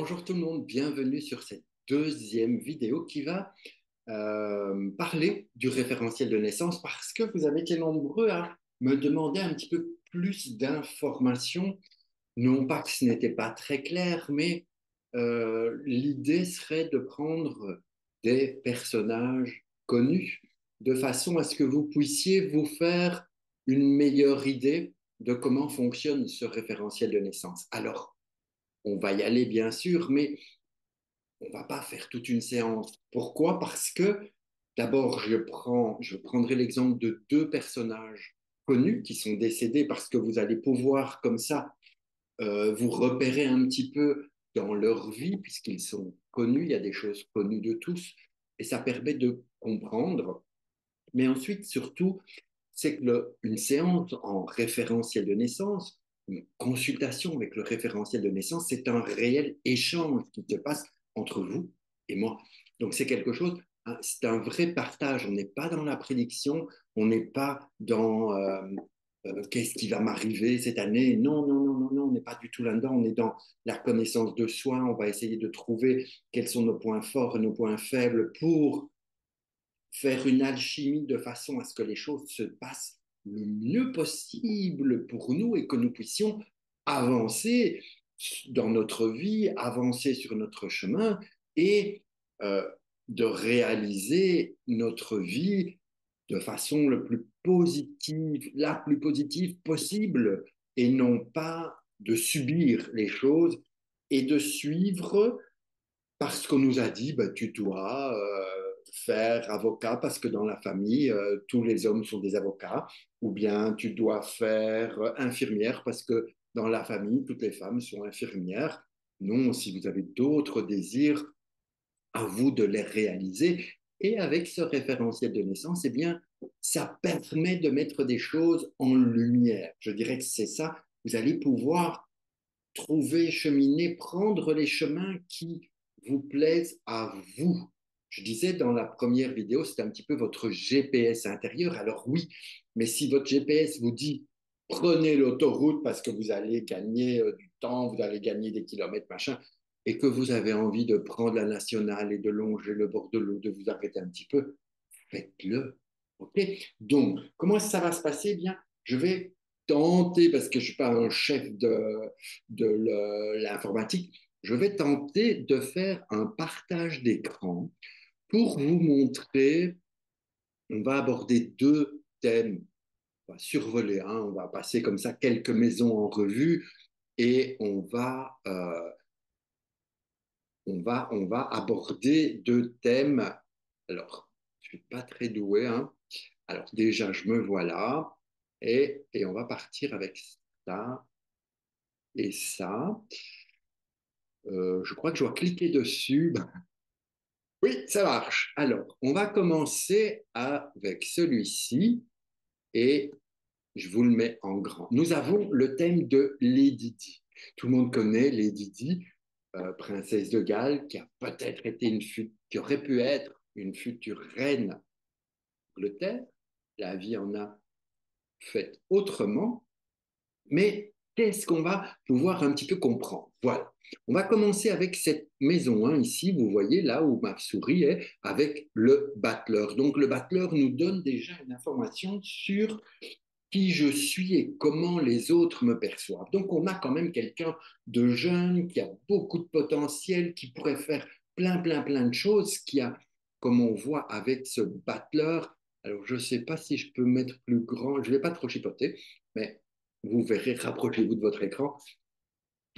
Bonjour tout le monde, bienvenue sur cette deuxième vidéo qui va parler du référentiel de naissance parce que vous avez été nombreux à me demander un petit peu plus d'informations. Non pas que ce n'était pas très clair, mais l'idée serait de prendre des personnages connus de façon à ce que vous puissiez vous faire une meilleure idée de comment fonctionne ce référentiel de naissance. Alors, on va y aller bien sûr, mais on va pas faire toute une séance. Pourquoi? Parce que d'abord, je prendrai l'exemple de deux personnages connus qui sont décédés parce que vous allez pouvoir comme ça vous repérer un petit peu dans leur vie puisqu'ils sont connus, il y a des choses connues de tous et ça permet de comprendre. Mais ensuite, surtout, c'est que une séance en référentiel de naissance, une consultation avec le référentiel de naissance, c'est un réel échange qui se passe entre vous et moi. Donc c'est quelque chose, hein, c'est un vrai partage. On n'est pas dans la prédiction, on n'est pas dans qu'est-ce qui va m'arriver cette année. Non, non, non, non, non, on n'est pas du tout là-dedans. On est dans la connaissance de soi. On va essayer de trouver quels sont nos points forts et nos points faibles pour faire une alchimie de façon à ce que les choses se passent le mieux possible pour nous et que nous puissions avancer dans notre vie, avancer sur notre chemin et euh, de réaliser notre vie de façon la plus positive possible et non pas de subir les choses et de suivre parce qu'on nous a dit, bah, tu dois faire avocat parce que dans la famille, tous les hommes sont des avocats, ou bien tu dois faire infirmière parce que dans la famille, toutes les femmes sont infirmières. Non, si vous avez d'autres désirs, à vous de les réaliser. Et avec ce référentiel de naissance, eh bien, ça permet de mettre des choses en lumière. Je dirais que c'est ça. Vous allez pouvoir trouver, cheminer, prendre les chemins qui vous plaisent à vous. Je disais dans la première vidéo, c'est un petit peu votre GPS intérieur. Alors oui, mais si votre GPS vous dit prenez l'autoroute parce que vous allez gagner du temps, vous allez gagner des kilomètres, machin, et que vous avez envie de prendre la nationale et de longer le bord de l'eau, de vous arrêter un petit peu, faites-le. OK? Donc, comment ça va se passer? Eh bien, je vais tenter, parce que je ne suis pas un chef de l'informatique, je vais tenter de faire un partage d'écran pour vous montrer, on va aborder deux thèmes, on va survoler, hein, on va passer comme ça quelques maisons en revue et on va aborder deux thèmes. Alors, je ne suis pas très doué, hein. Alors déjà, je me vois là et on va partir avec ça et ça. Je crois que je dois cliquer dessus. Oui, ça marche. Alors, on va commencer avec celui-ci et je vous le mets en grand. Nous avons le thème de Lady Di. Tout le monde connaît Lady Di, princesse de Galles, qui a peut-être été qui aurait pu être une future reine d'Angleterre. La vie en a fait autrement. Mais qu'est-ce qu'on va pouvoir un petit peu comprendre? Voilà. On va commencer avec cette maison, hein, ici, vous voyez là où ma souris est, avec le battleur. Donc le battleur nous donne déjà une information sur qui je suis et comment les autres me perçoivent. Donc on a quand même quelqu'un de jeune qui a beaucoup de potentiel, qui pourrait faire plein, plein, plein de choses, qui a, comme on voit avec ce battleur, alors je ne sais pas si je peux mettre plus grand, je ne vais pas trop chipoter, mais vous verrez, rapprochez-vous de votre écran.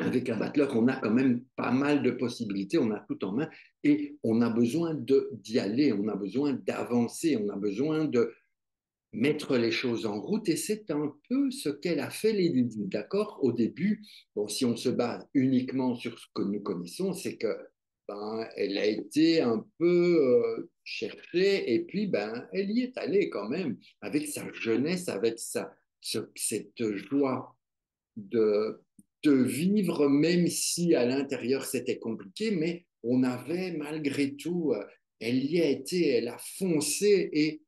Avec un battleur, on a quand même pas mal de possibilités, on a tout en main et on a besoin d'y aller, on a besoin d'avancer, on a besoin de mettre les choses en route et c'est un peu ce qu'elle a fait Lady Di, d'accord? Au début, bon, si on se base uniquement sur ce que nous connaissons, c'est que elle a été un peu cherchée et puis elle y est allée quand même avec sa jeunesse, avec cette joie de, de vivre, même si à l'intérieur c'était compliqué, mais on avait malgré tout, elle y a été, elle a foncé et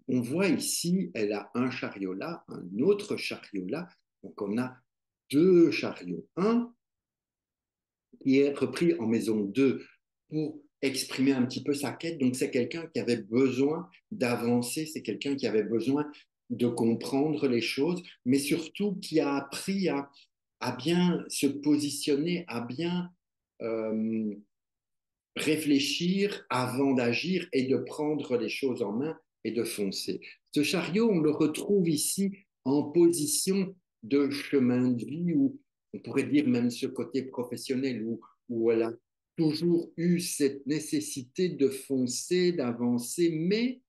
on voit ici, elle a un chariot là, un autre chariot là. Donc on a deux chariots. Un qui est repris en maison 2 pour exprimer un petit peu sa quête. Donc, c'est quelqu'un qui avait besoin d'avancer, c'est quelqu'un qui avait besoin de comprendre les choses, mais surtout qui a appris à bien se positionner, à bien euh, réfléchir avant d'agir et de prendre les choses en main et de foncer. Ce chariot, on le retrouve ici en position de chemin de vie, ou on pourrait dire même ce côté professionnel, où elle a toujours eu cette nécessité de foncer, d'avancer, mais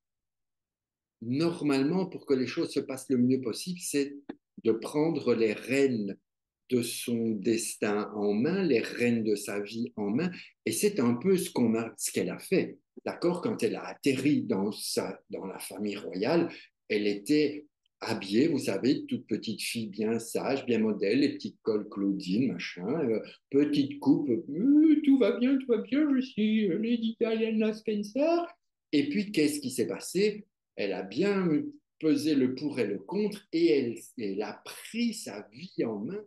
normalement, pour que les choses se passent le mieux possible, c'est de prendre les rênes de son destin en main, les rênes de sa vie en main. Et c'est un peu ce qu'elle a fait. D'accord. Quand elle a atterri dans la famille royale, elle était habillée, vous savez, toute petite fille bien sage, bien modèle, les petites cols Claudine, machin, petite coupe, tout va bien, je suis Lady Diana Spencer. Et puis, qu'est-ce qui s'est passé? Elle a bien pesé le pour et le contre, et elle a pris sa vie en main,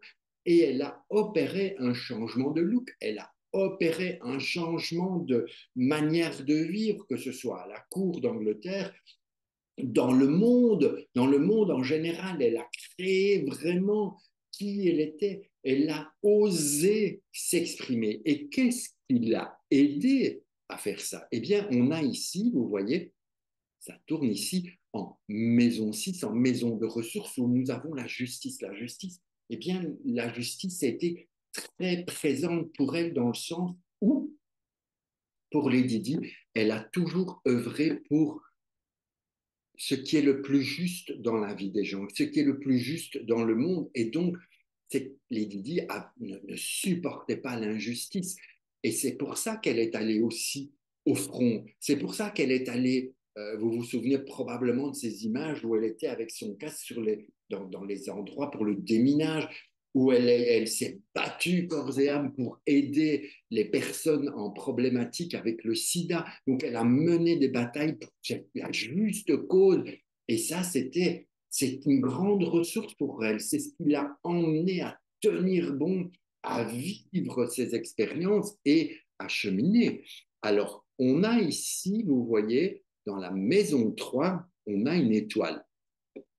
et elle a opéré un changement de look, elle a opéré un changement de manière de vivre, que ce soit à la cour d'Angleterre, dans le monde en général. Elle a créé vraiment qui elle était, elle a osé s'exprimer. Et qu'est-ce qui l'a aidé à faire ça? Eh bien, on a ici, vous voyez, ça tourne ici en maison 6, en maison de ressources, où nous avons la justice. La justice, eh bien, la justice a été très présente pour elle, dans le sens où, pour Lady Di, elle a toujours œuvré pour ce qui est le plus juste dans la vie des gens, ce qui est le plus juste dans le monde. Et donc, Lady Di ne supportait pas l'injustice. Et c'est pour ça qu'elle est allée aussi au front. C'est pour ça qu'elle est allée, vous vous souvenez probablement de ces images où elle était avec son casque dans les endroits pour le déminage, où elle s'est battue corps et âme pour aider les personnes en problématique avec le sida. Donc, elle a mené des batailles pour la juste cause. Et ça, c'est une grande ressource pour elle. C'est ce qui l'a emmenée à tenir bon, à vivre ces expériences et à cheminer. Alors, on a ici, vous voyez, dans la maison 3, on a une étoile.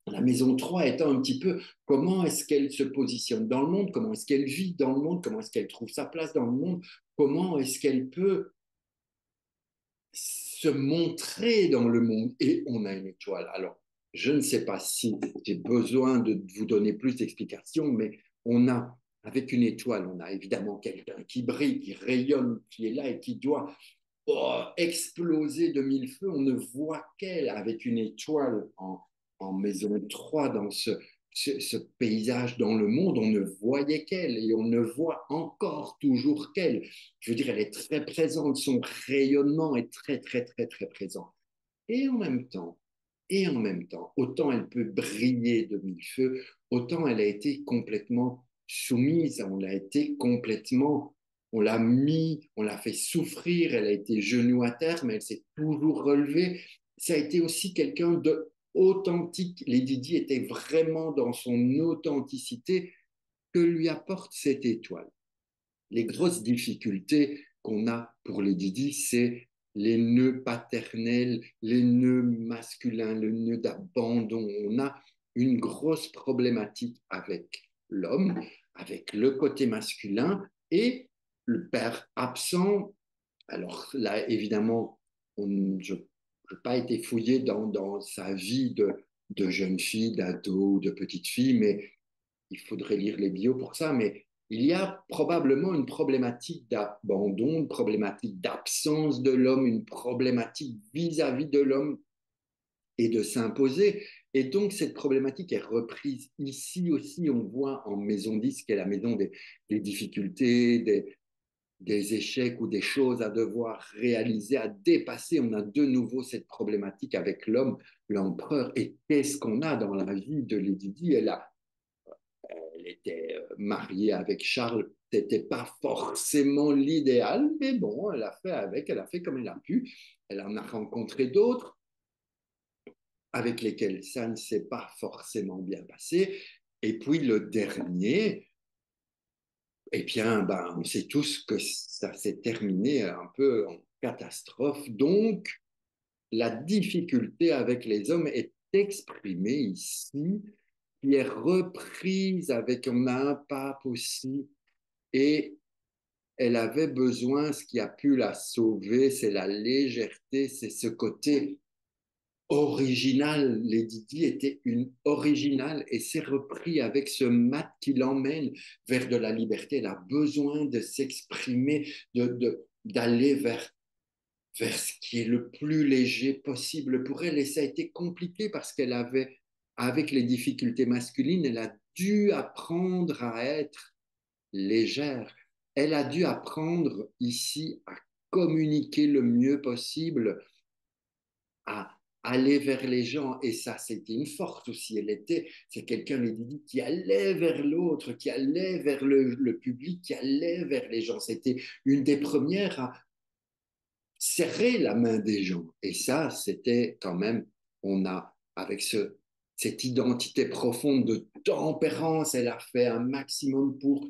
La maison 3 étant un petit peu comment est-ce qu'elle se positionne dans le monde, comment est-ce qu'elle vit dans le monde, comment est-ce qu'elle trouve sa place dans le monde, comment est-ce qu'elle peut se montrer dans le monde. Et on a une étoile. Alors, je ne sais pas si j'ai besoin de vous donner plus d'explications, mais on a, avec une étoile, on a évidemment quelqu'un qui brille, qui rayonne, qui est là et qui doit exploser de mille feux. On ne voit qu'elle avec une étoile en maison 3 dans ce paysage dans le monde. On ne voyait qu'elle, et on ne voit encore toujours qu'elle. Je veux dire, elle est très présente, son rayonnement est très, très, très, très présent. Et en même temps, autant elle peut briller de mille feux, autant elle a été complètement soumise, on l'a mis, on l'a fait souffrir, elle a été genou à terre, mais elle s'est toujours relevée. Ça a été aussi quelqu'un de authentique. Lady Di était vraiment dans son authenticité, que lui apporte cette étoile. Les grosses difficultés qu'on a pour les Didi, c'est les nœuds paternels, les nœuds masculins, le nœud d'abandon. On a une grosse problématique avec l'homme, avec le côté masculin et le père absent. Alors là, évidemment, je n'ai pas été fouillé dans sa vie de jeune fille, d'ado, de petite fille, mais il faudrait lire les bios pour ça, mais il y a probablement une problématique d'abandon, une problématique d'absence de l'homme, une problématique vis-à-vis de l'homme et de s'imposer. Et donc, cette problématique est reprise ici aussi. On voit en maison 10, qui est la maison des difficultés, des échecs ou des choses à devoir réaliser, à dépasser. On a de nouveau cette problématique avec l'homme, l'empereur. Et qu'est-ce qu'on a dans la vie de Lady Di? Elle était mariée avec Charles, c'était pas forcément l'idéal, mais bon, elle a fait avec, elle a fait comme elle a pu. Elle en a rencontré d'autres avec lesquels ça ne s'est pas forcément bien passé. Et puis le dernier, eh bien, ben, on sait tous que ça s'est terminé un peu en catastrophe. Donc, la difficulté avec les hommes est exprimée ici, qui est reprise avec un pape aussi. Et elle avait besoin, ce qui a pu la sauver, c'est la légèreté, c'est ce côté original. Lady Di était une originale et c'est repris avec ce mat qui l'emmène vers de la liberté. Elle a besoin de s'exprimer, d'aller vers ce qui est le plus léger possible pour elle. Et ça a été compliqué parce qu'elle avait, avec les difficultés masculines, elle a dû apprendre à être légère. Elle a dû apprendre ici à communiquer le mieux possible, à aller vers les gens. Et ça, c'était une force aussi. C'est quelqu'un, Lady Di, qui allait vers l'autre, qui allait vers le public, qui allait vers les gens. C'était une des premières à serrer la main des gens. Et ça, c'était quand même, on a, avec cette identité profonde de tempérance, elle a fait un maximum pour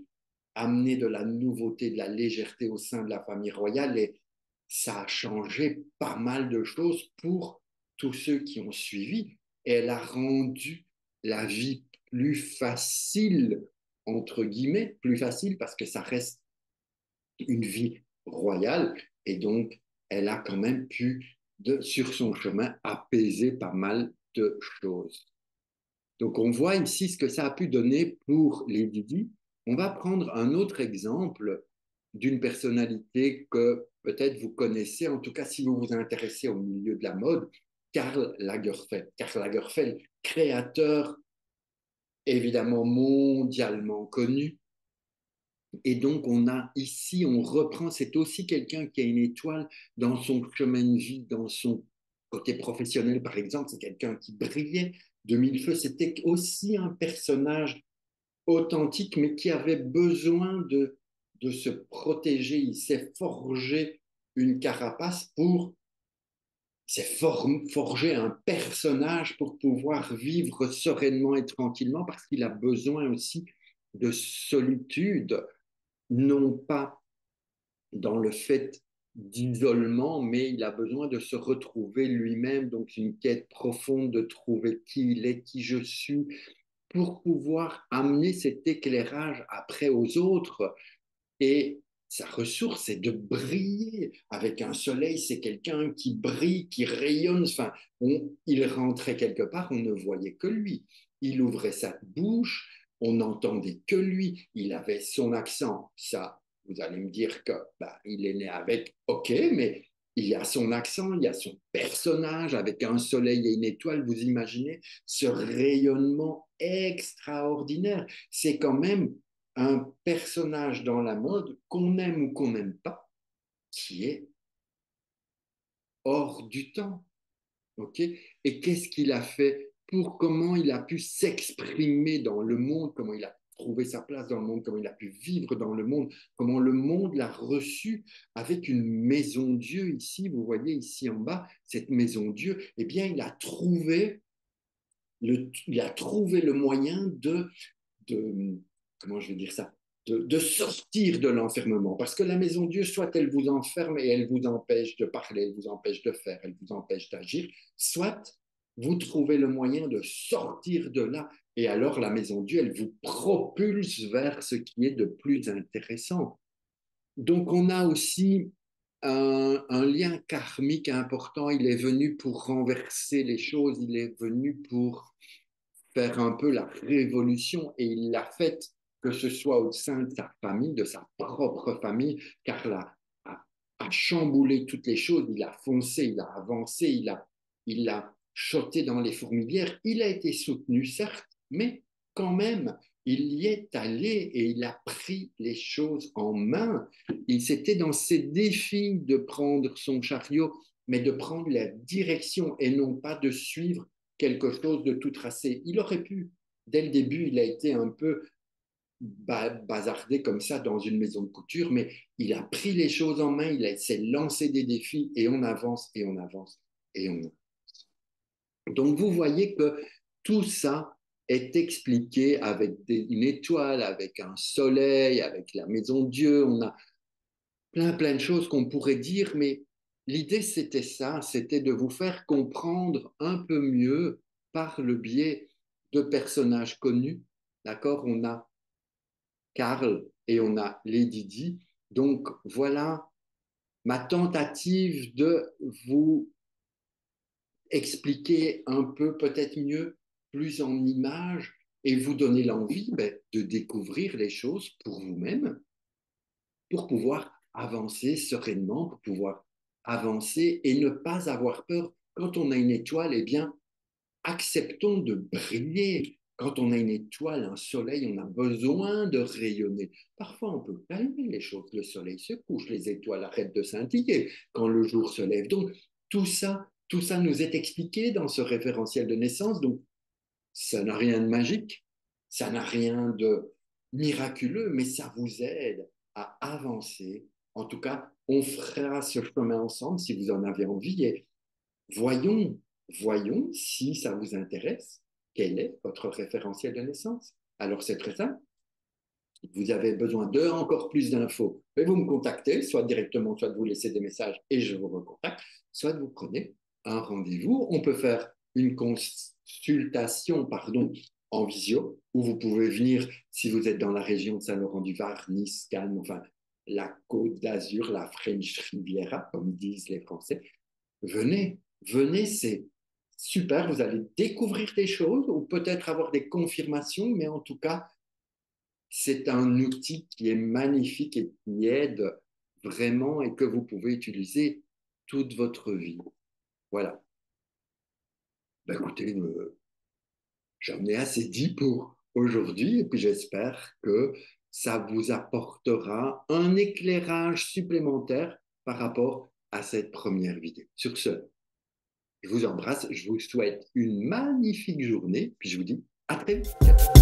amener de la nouveauté, de la légèreté au sein de la famille royale. Et ça a changé pas mal de choses pour tous ceux qui ont suivi. Et elle a rendu la vie plus facile, entre guillemets, plus facile parce que ça reste une vie royale. Et donc, elle a quand même pu, sur son chemin, apaiser pas mal de choses. Donc, on voit ici ce que ça a pu donner pour Lady Di. On va prendre un autre exemple d'une personnalité que peut-être vous connaissez, en tout cas si vous vous intéressez au milieu de la mode, Karl Lagerfeld. Karl Lagerfeld, créateur évidemment mondialement connu, et donc, on a ici, on reprend, c'est aussi quelqu'un qui a une étoile dans son chemin de vie, dans son côté professionnel, par exemple. C'est quelqu'un qui brillait de mille feux. C'était aussi un personnage authentique, mais qui avait besoin de se protéger. Il s'est forgé une carapace pour forger un personnage pour pouvoir vivre sereinement et tranquillement, parce qu'il a besoin aussi de solitude, non pas dans le fait d'isolement, mais il a besoin de se retrouver lui-même, donc une quête profonde de trouver qui il est, qui je suis, pour pouvoir amener cet éclairage après aux autres. Et sa ressource, c'est de briller avec un soleil, c'est quelqu'un qui brille, qui rayonne. Enfin, il rentrait quelque part, on ne voyait que lui. Il ouvrait sa bouche, on n'entendait que lui. Il avait son accent. Ça, vous allez me dire que bah, il est né avec, ok, mais il y a son accent, il y a son personnage avec un soleil et une étoile. Vous imaginez ce rayonnement extraordinaire. C'est quand même un personnage dans la mode, qu'on aime ou qu'on n'aime pas, qui est hors du temps. Ok. Et qu'est-ce qu'il a fait pour comment il a pu s'exprimer dans le monde, comment il a trouvé sa place dans le monde, comment il a pu vivre dans le monde, comment le monde l'a reçu avec une maison Dieu ici, vous voyez ici en bas, cette maison Dieu, eh bien, il a trouvé le moyen de comment je vais dire ça, de sortir de l'enfermement. Parce que la maison Dieu, soit elle vous enferme et elle vous empêche de parler, elle vous empêche de faire, elle vous empêche d'agir, soit vous trouvez le moyen de sortir de là. Et alors la maison Dieu, elle vous propulse vers ce qui est de plus intéressant. Donc on a aussi un lien karmique important. Il est venu pour renverser les choses, il est venu pour faire un peu la révolution et il l'a faite, que ce soit au sein de sa famille, de sa propre famille, car a chamboulé toutes les choses, il a foncé, il a avancé, il a choté dans les fourmilières, il a été soutenu, certes, mais quand même, il y est allé et il a pris les choses en main. Il s'était dans ses défis de prendre son chariot, mais de prendre la direction et non pas de suivre quelque chose de tout tracé. Il aurait pu, dès le début, il a été un peu bazardé comme ça dans une maison de couture, mais il a pris les choses en main, s'est lancé des défis et on avance et on avance et on avance. Donc vous voyez que tout ça est expliqué avec une étoile, avec un soleil, avec la maison de Dieu. On a plein de choses qu'on pourrait dire, mais l'idée, c'était ça, c'était de vous faire comprendre un peu mieux par le biais de personnages connus. D'accord? On a Karl et on a Lady Di. Donc, voilà ma tentative de vous expliquer un peu, peut-être mieux, plus en images et vous donner l'envie de découvrir les choses pour vous-même, pour pouvoir avancer sereinement, pour pouvoir avancer et ne pas avoir peur. Quand on a une étoile, eh bien, acceptons de briller. Quand on a une étoile, un soleil, on a besoin de rayonner. Parfois, on peut calmer les choses. Le soleil se couche, les étoiles arrêtent de scintiller quand le jour se lève. Donc, tout ça nous est expliqué dans ce référentiel de naissance. Donc, ça n'a rien de magique, ça n'a rien de miraculeux, mais ça vous aide à avancer. En tout cas, on fera ce chemin ensemble si vous en avez envie et voyons, voyons si ça vous intéresse, quel est votre référentiel de naissance. Alors, c'est très simple. Vous avez besoin de encore plus d'infos, mais vous me contactez, soit directement, soit vous laissez des messages et je vous recontacte, soit vous prenez un rendez-vous. On peut faire une consultation, pardon, en visio, où vous pouvez venir, si vous êtes dans la région de Saint-Laurent-du-Var, Nice, Cannes, enfin, la Côte d'Azur, la French Riviera, comme disent les Français. Venez, venez, c'est super, vous allez découvrir des choses ou peut-être avoir des confirmations, mais en tout cas, c'est un outil qui est magnifique et qui aide vraiment et que vous pouvez utiliser toute votre vie. Voilà. Ben, écoutez, j'en ai assez dit pour aujourd'hui et puis j'espère que ça vous apportera un éclairage supplémentaire par rapport à cette première vidéo. Sur ce, je vous embrasse, je vous souhaite une magnifique journée, puis je vous dis à très vite.